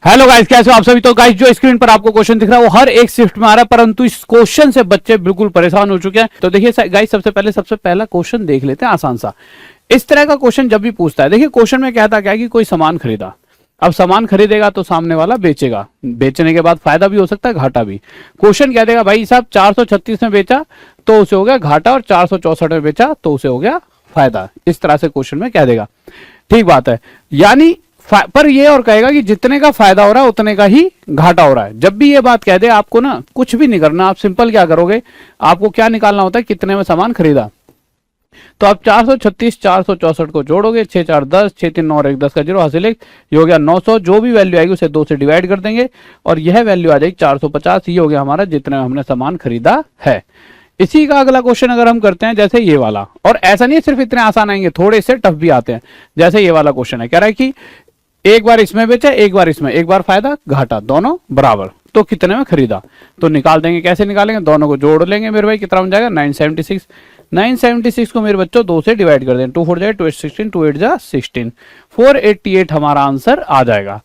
Hello guys, कैसे हो आप सभी। तो गाइस जो स्क्रीन पर आपको क्वेश्चन दिख रहा है वो हर एक शिफ्ट में आ रहा है, परंतु इस क्वेश्चन से बच्चे बिल्कुल परेशान हो चुके हैं। तो देखिए गाइस, सबसे पहला क्वेश्चन देख लेते हैं, आसान सा। इस तरह का क्वेश्चन जब भी पूछता है, देखिए क्वेश्चन में कहता क्या है कि कोई सामान खरीदा। अब सामान खरीदेगा तो सामने वाला बेचेगा, बेचने के बाद फायदा भी हो सकता है, घाटा भी। क्वेश्चन कह देगा भाई साहब 436 में बेचा तो उसे हो गया घाटा, और 464 में बेचा तो उसे हो गया फायदा। इस तरह से क्वेश्चन में कह देगा, ठीक बात है। यानी पर ये और कहेगा कि जितने का फायदा हो रहा है उतने का ही घाटा हो रहा है। जब भी ये बात कह दे आपको ना कुछ भी नहीं करना, आप सिंपल क्या करोगे, आपको क्या निकालना होता है, कितने में सामान खरीदा। तो आप 436 464 को जोड़ोगे, 6 4 10, 6 3 9 और 1 10 का 0 हासिल, ये हो गया 900। जो भी वैल्यू आएगी उसे 2 से डिवाइड कर देंगे और यह वैल्यू आ जाएगी 450। ये हो गया हमारा जितने में हमने सामान खरीदा है। इसी का अगला क्वेश्चन अगर हम करते हैं, जैसे ये वाला, और ऐसा नहीं है सिर्फ इतने आसान आएंगे, थोड़े से टफ भी आते हैं। जैसे ये वाला क्वेश्चन है, कह रहा है कि एक बार इसमें बेचा, एक बार इसमें, एक बार फायदा घाटा, दोनों बराबर, तो कितने में खरीदा। तो निकाल देंगे, कैसे निकालेंगे, दोनों को जोड़ लेंगे मेरे भाई, कितना बन जाएगा 976। 976 को मेरे बच्चों 2 से डिवाइड कर दें, 2 4 जाए 2 8 16, 2 8 जा 16, 488 हमारा आंसर आ जाएगा।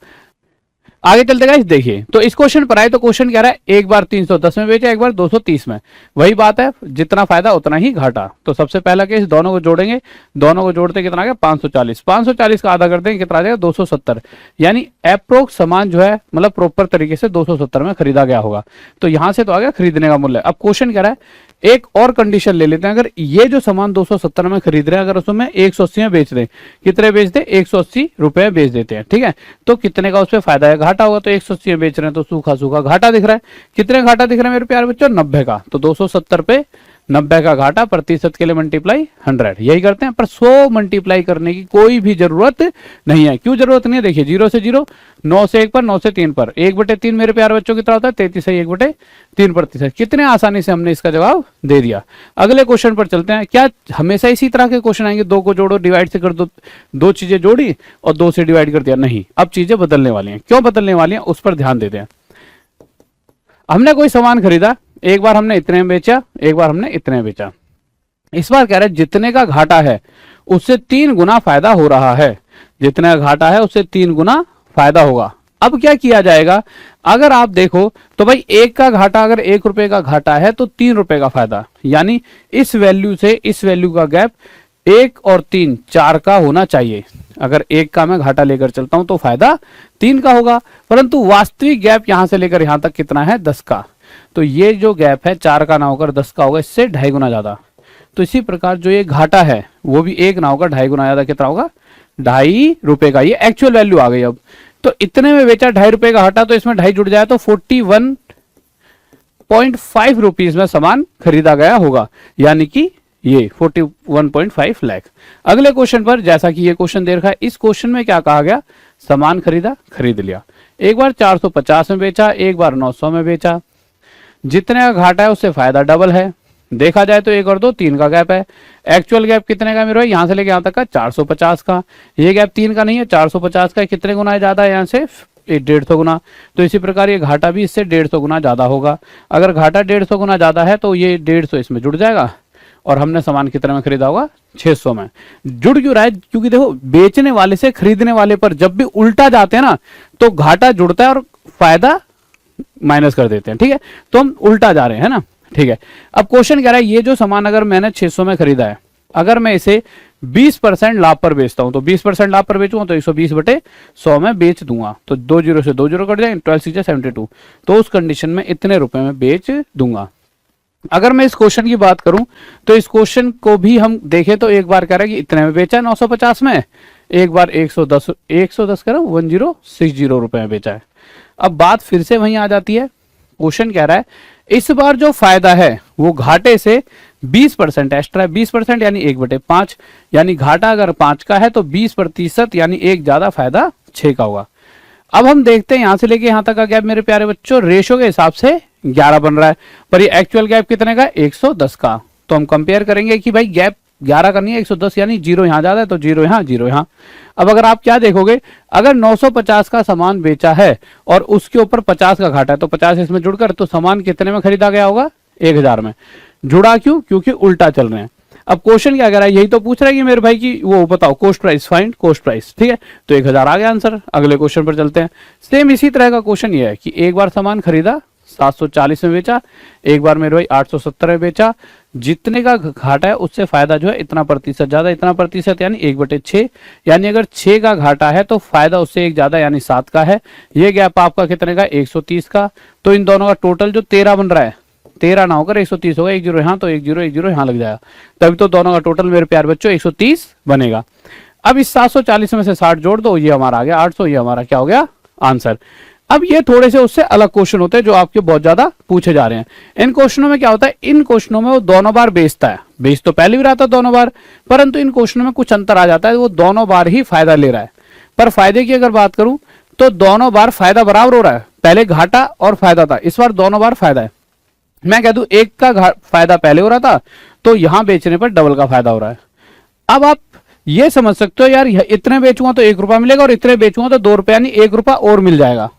आगे चलते गाइस, देखिए तो इस क्वेश्चन पर आए तो क्वेश्चन कह रहा है एक बार 310 में बेचा, एक बार 230 में। वही बात है, जितना फायदा उतना ही घाटा। तो सबसे पहला केस, दोनों को जोड़ेंगे, दोनों को जोड़ते कितना आ गया 540। 540 का आधा कर देंगे, कितना आ जाएगा 270। यानी अप्रोक्स सामान जो है, मतलब प्रॉपर तरीके से 270 में खरीदा गया होगा। तो यहां से तो आ गया खरीदने का मूल्य। अब क्वेश्चन कह रहा है एक और कंडीशन ले लेते हैं, अगर ये जो सामान 270 में खरीद रहे हैं, अगर उसमें 180 में बेच दें, कितने बेच दे 180 रुपए बेच देते हैं, ठीक है। तो कितने का उसपे फायदा है, घाटा होगा। तो 180 में बेच रहे हैं तो सूखा सूखा घाटा दिख रहा है। कितने घाटा दिख रहा है मेरे प्यारे बच्चों, 90 का। तो 270 पे 90 का घाटा, प्रतिशत के लिए मल्टीप्लाई 100, यही करते हैं। पर 100 मल्टीप्लाई करने की कोई भी जरूरत नहीं है। क्यों जरूरत नहीं है, देखिए 0 से 0, 9 से 1 पर, 9 से 3 पर, 1/3 मेरे प्यारे बच्चों कितना होता है 33 है, 1/3%। कितने आसानी से हमने इसका जवाब दे दिया। अगले क्वेश्चन पर चलते हैं। क्या हमेशा इसी तरह के क्वेश्चन आएंगे, 2 को जोड़ो डिवाइड से कर दो, 2 चीजें जोड़ी और 2 से डिवाइड कर दिया? नहीं, अब चीजें बदलने वाली हैं। क्यों बदलने वाली हैं उस पर ध्यान देते हैं। हमने कोई सामान खरीदा, एक बार हमने इतने में बेचा, एक बार हमने इतने में बेचा। इस बार कह रहे हैं जितने का घाटा है उससे 3 गुना फायदा हो रहा है। जितने का घाटा है उससे 3 गुना फायदा होगा। अब क्या किया जाएगा, अगर आप देखो तो भाई एक का घाटा, अगर 1 रुपए का घाटा है तो 3 रुपए का फायदा। यानी इस वैल्यू से इस वैल्यू का गैप 1 और 3 4 का होना चाहिए। अगर 1 का मैं घाटा लेकर चलता हूं तो फायदा 3 का होगा, परंतु वास्तविक गैप यहां से लेकर यहां तक कितना है 10 का। तो ये जो गैप है 4 का ना होकर 10 का होगा, इससे 2.5 गुना ज्यादा। तो इसी प्रकार जो ये घाटा है वो भी 1 ना होकर 2.5 गुना ज्यादा, कितना होगा 2.5 रुपए का। ये एक्चुअल वैल्यू आ गई। अब तो इतने में बेचा 2.5 रुपए का घाटा, तो इसमें 2.5 जुड़ जाए तो 41.5 रुपीज में सामान खरीदा गया होगा, यानी कि ये 41.5 लाख। अगले क्वेश्चन पर, जैसा कि ये क्वेश्चन दे रखा है, इस क्वेश्चन में क्या कहा गया, सामान खरीदा, खरीद लिया। एक बार 450 में बेचा, एक बार 900 में बेचा। जितने का घाटा है उससे फायदा डबल है। देखा जाए तो 1 और 2 3 का गैप है। एक्चुअल गैप कितने का मेरे, यहां से लेके यहां तक का 450 का। ये गैप 3 का नहीं है, 450 का। कितने गुना ज्यादा है, यहां से 150 गुना। तो इसी प्रकार ये घाटा भी इससे 150 गुना ज्यादा होगा। अगर घाटा 150 गुना ज्यादा है तो ये 150 इसमें जुड़ जाएगा, और हमने सामान कितने में खरीदा होगा 600 में। जुड़ क्यों रहा है, क्योंकि देखो बेचने वाले से खरीदने वाले पर जब भी उल्टा जाते हैं ना तो घाटा जुड़ता है और फायदा माइनस कर देते हैं, ठीक है। तो हम उल्टा जा रहे हैं ना, ठीक है। अब क्वेश्चन कह रहा है ये जो सामान अगर मैंने 600 में खरीदा है, अगर मैं इसे 20% लाभ पर बेचता हूं, तो 20% लाभ पर बेचूंगा तो 120/100 में बेच दूंगा। तो 2 0 से 2 0 कट जाएंगे, 12 6 72। तो उस कंडीशन में इतने रुपए में बेच दूंगा। अगर मैं इस क्वेश्चन की बात करूं तो इस क्वेश्चन को भी हम देखें तो एक बार कह रहा है कि इतने में बेचा 950 में, एक बार 110 करो 1060 रुपए में बेचा है। अब बात फिर से वहीं आ जाती है। क्वेश्चन कह रहा है इस बार जो फायदा है वो घाटे से 20% एक्स्ट्रा है। 20% यानी 1/5, यानी घाटा अगर 5 का है तो 20% यानी 1 ज्यादा, फायदा 6 का होगा। अब हम देखते हैं यहां से लेके यहां तक का गैप मेरे प्यारे बच्चों रेशो के हिसाब से 11 बन रहा है, पर ये एक्चुअल गैप कितने का 110 का। तो हम कंपेयर करेंगे कि भाई गैप 11 का नहीं है 110, यानी 0 यहां ज्यादा है तो 0 यहां 0 यहां। अब अगर आप क्या देखोगे, अगर 950 का सामान बेचा है और उसके ऊपर 50 का घाटा है तो 50 इसमें जुड़कर तो सामान कितने में खरीदा गया होगा 1000 में। जुड़ा क्यों, क्योंकि उल्टा चल रहे हैं। अब क्वेश्चन क्या कह रहा है, यही तो पूछ रहा है कि मेरे भाई की वो बताओ cost price, find cost price, ठीक है। तो 1000 आ गया आंसर। अगले क्वेश्चन पर चलते हैं। सेम इसी तरह का क्वेश्चन ये है कि एक बार सामान खरीदा 740 में बेचा, एक बार मेरे भाई 870 में बेचा, जितने का घाटा है उससे फायदा जो है इतना प्रतिशत ज्यादा, इतना प्रतिशत यानी 1/6, यानी अगर 6 का घाटा है तो फायदा उससे 1 ज्यादा यानी 7 का है। ये गैप आपका कितने का, 130 का। तो इन दोनों का टोटल जो 13 बन रहा है, 13 ना होकर 130 होगा, 1 जीरो यहाँ तो 1 जीरो 1 जीरो यहाँ लग जाएगा, तभी तो दोनों का टोटल मेरे प्यार बच्चों 130 बनेगा। अब इस 740 में से 60 जोड़ दो, ये हमारा आ गया 800, ये हमारा क्या हो गया आंसर। अब ये थोड़े से उससे अलग क्वेश्चन होते हैं जो आपके बहुत ज्यादा पूछे जा रहे हैं। इन क्वेश्चनों में क्या होता है, इन क्वेश्चनों में वो दोनों बार बेचता है, बेच तो पहले भी रहा था दोनों बार, परंतु इन क्वेश्चनों में कुछ अंतर आ जाता है, वो दोनों बार ही फायदा ले रहा है। पर फायदे की अगर बात करूं तो दोनों बार फायदा बराबर हो रहा है, पहले घाटा और फायदा था, इस बार दोनों बार फायदा है। मैं कह दूं एक का फायदा पहले हो रहा था तो यहां बेचने पर डबल का फायदा हो रहा है। अब आप ये समझ सकते हो यार, इतने बेचूंगा तो 1 रुपया मिलेगा और इतने बेचूंगा तो 2 रुपया यानी 1 रुपया और मिल जाएगा,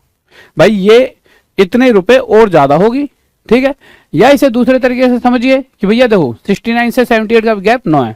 भाई ये इतने रुपए और ज्यादा होगी, ठीक है। या इसे दूसरे तरीके से समझिए कि भैया देखो 69 से 78 का गैप 9 है,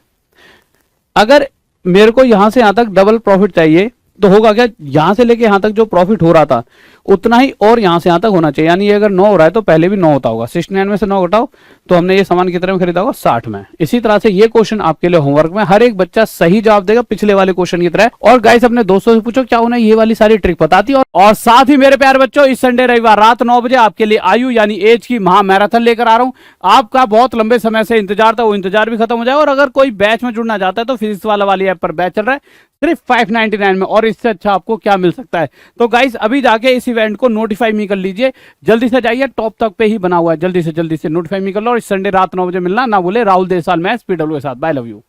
अगर मेरे को यहां से यहां तक डबल प्रॉफिट चाहिए तो होगा क्या, यहां से लेके यहां तक जो प्रॉफिट हो रहा था उतना ही और यहां से यहां तक होना चाहिए, यानी ये अगर 9 हो रहा है तो पहले भी 9 होता होगा। 69 में से 9 घटाओ तो हमने ये सामान कितने में खरीदा होगा, 60 में। इसी तरह से ये क्वेश्चन आपके लिए होमवर्क में हर एक बच्चा सही जवाब देगा पिछले वाले क्वेश्चन की तरह। और गाइस अपने दोस्तों से पूछो क्या उन्हें ये वाली सारी ट्रिक बताती है। और साथ ही मेरे प्यारे बच्चों इस संडे रविवार रात 9 बजे आपके लिए आयु यानी एज की महा मैराथन लेकर आ रहा हूं। आपका बहुत लंबे समय से इंतजार था, वो इंतजार भी खत्म हो जाए। और अगर कोई बैच में जुड़ना चाहता है तो फिजिक्स वाला वाली ऐप पर बैच चल रहा है सिर्फ 599 में, और इससे अच्छा आपको क्या मिल सकता है। तो गाइस अभी जाके इस इवेंट को नोटिफाई मी कर लीजिए, जल्दी से जाइए, टॉप तक पे ही बना हुआ है, जल्दी से नोटिफाई मी कर लो। और इस संडे रात 9 बजे मिलना ना भूले। राहुल देसाल मैच PW के साथ। Bye, love you.